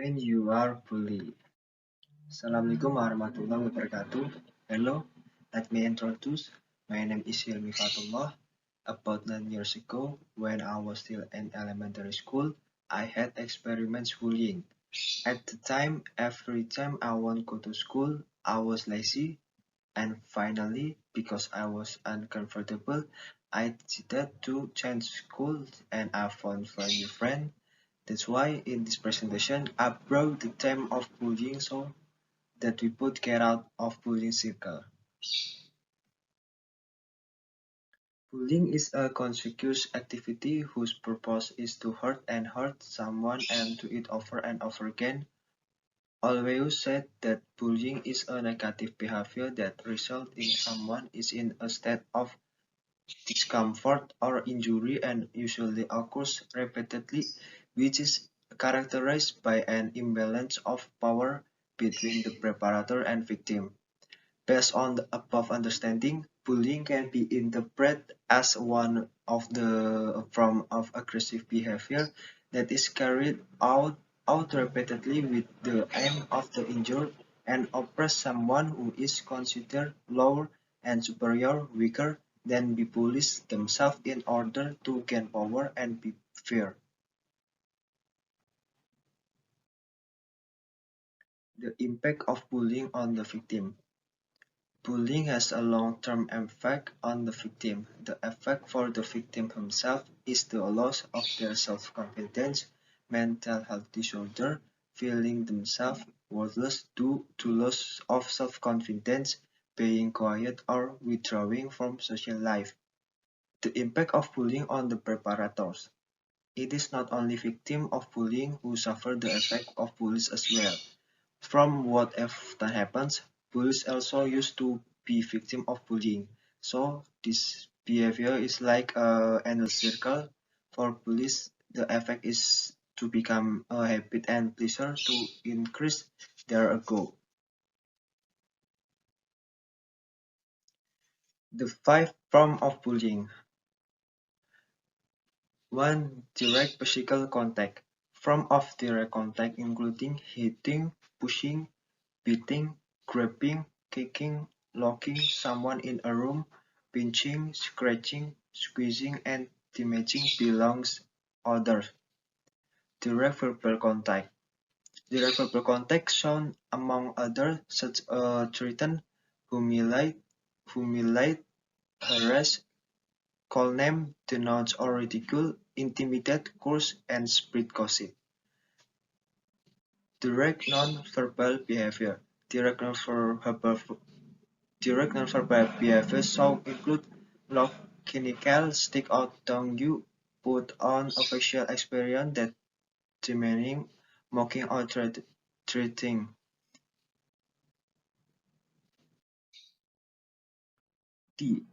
When you are bullied. Assalamualaikum warahmatullahi wabarakatuh. Hello, let me introduce. My name is Hilmi Fathullah. About 9 years ago, when I was still in elementary school, I had experienced bullying. At the time, every time I want to go to school, I was lazy, and finally, because I was uncomfortable, I decided to change schools and I found a new friend. That's why in this presentation, I brought the theme of bullying so that we both get out of bullying circle. Bullying is a conscious activity whose purpose is to hurt someone and do it over and over again. Always said that bullying is a negative behavior that results in someone is in a state of discomfort or injury and usually occurs repeatedly, which is characterized by an imbalance of power between the perpetrator and victim. Based on the above understanding, bullying can be interpreted as one of the form of aggressive behavior that is carried out repeatedly with the aim of to injure and oppress someone who is considered lower and superior, weaker than the bullies themselves in order to gain power and be feared. The impact of bullying on the victim. Bullying has a long-term effect on the victim. The effect for the victim himself is the loss of their self-confidence, mental health disorder, feeling themselves worthless due to loss of self-confidence, being quiet or withdrawing from social life. The impact of bullying on the perpetrators. It is not only victims of bullying who suffer the effect of bullies as well. From what often happens, bullies also used to be victim of bullying. So this behavior is like a endless circle. For bullies, the effect is to become a habit and pleasure to increase their ego. The five forms of bullying. 1. Direct physical contact. Form of direct contact including hitting, pushing, beating, grabbing, kicking, locking someone in a room, pinching, scratching, squeezing, and damaging belongs others. Direct verbal contact. Direct verbal contact shown among others such as threaten, humiliate, harass, call name, denounce or ridicule, intimidate, curse, and spread gossip. Direct non-verbal behavior. Direct non-verbal behavior so include look clinical, stick out tongue you, put on a facial expression that demeaning, mocking or threatening. D.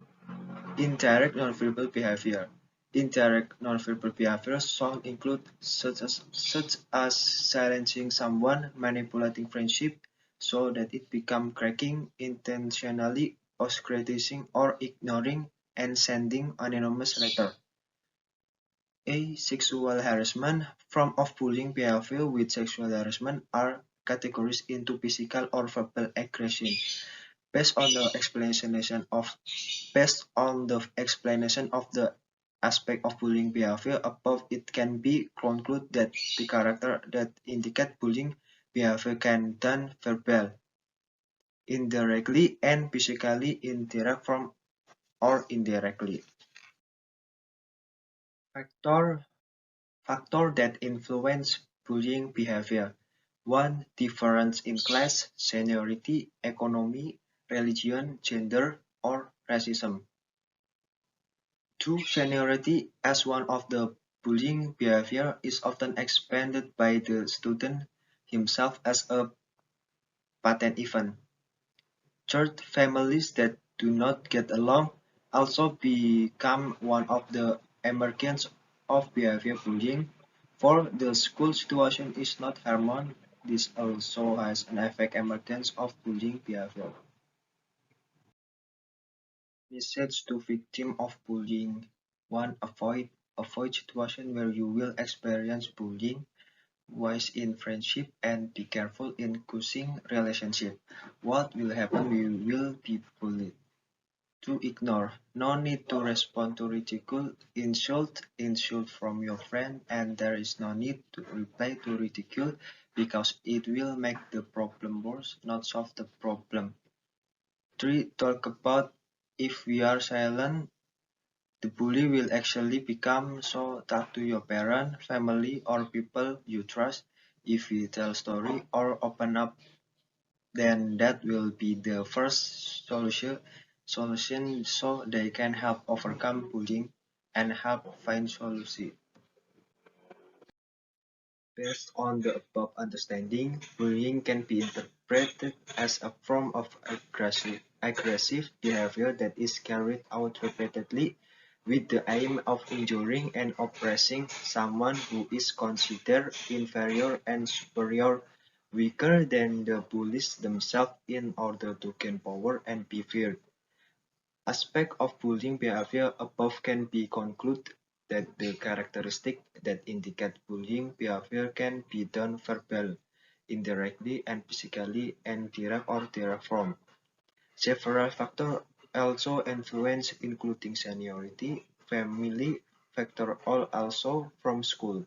Indirect nonverbal behavior. Indirect nonverbal behavior so include such as silencing someone, manipulating friendship so that it become cracking, intentionally ostracizing or ignoring, and sending anonymous letter. A. Sexual harassment. Form of bullying behavior with sexual harassment are categorized into physical or verbal aggression. Based on the explanation of the aspect of bullying behavior above, it can be concluded that the character that indicate bullying behavior can done verbal, indirectly, and physically in direct form or indirectly. Factor Factor that influence bullying behavior. 1. Difference in class, seniority, economy, religion, gender, or racism. 2. Seniority as one of the bullying behavior is often expanded by the student himself as a patent event. Third, families that do not get along also become one of the emergence of behavior bullying. 4. The school situation is not harmonious. This also has an effect emergence of bullying behavior. Message to victim of bullying. 1. Avoid situation where you will experience bullying. wise in friendship, and be careful in choosing relationship. What will happen? We will be bullied. To ignore. No need to respond to ridicule, insult from your friend, and there is no need to reply to ridicule because it will make the problem worse, not solve the problem. 3. Talk about if we are silent, the bully will actually become so talk to your parent, family, or people you trust. If we tell story or open up, then that will be the first solution so they can help overcome bullying and help find solution. Based on the above understanding, bullying can be interpreted as a form of aggressive behavior that is carried out repeatedly with the aim of injuring and oppressing someone who is considered inferior and superior, weaker than the bullies themselves in order to gain power and be feared. Aspects of bullying behavior above can be concluded that the characteristics that indicate bullying behavior can be done verbally, indirectly, and physically, and direct or direct form. Several factors also influence, including seniority, family factor, all also from school.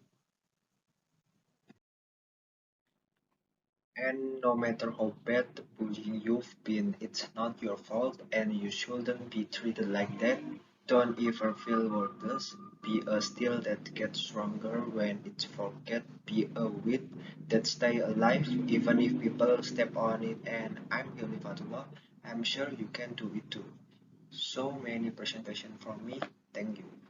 And no matter how bad the bullying you've been, it's not your fault and you shouldn't be treated like that. Don't ever feel worthless. Be a steel that gets stronger when it's forget. Be a wheat that stay alive even if people step on it. And I'm Hilmi Fathullah. I'm sure you can do it too. So many presentation from me. Thank you.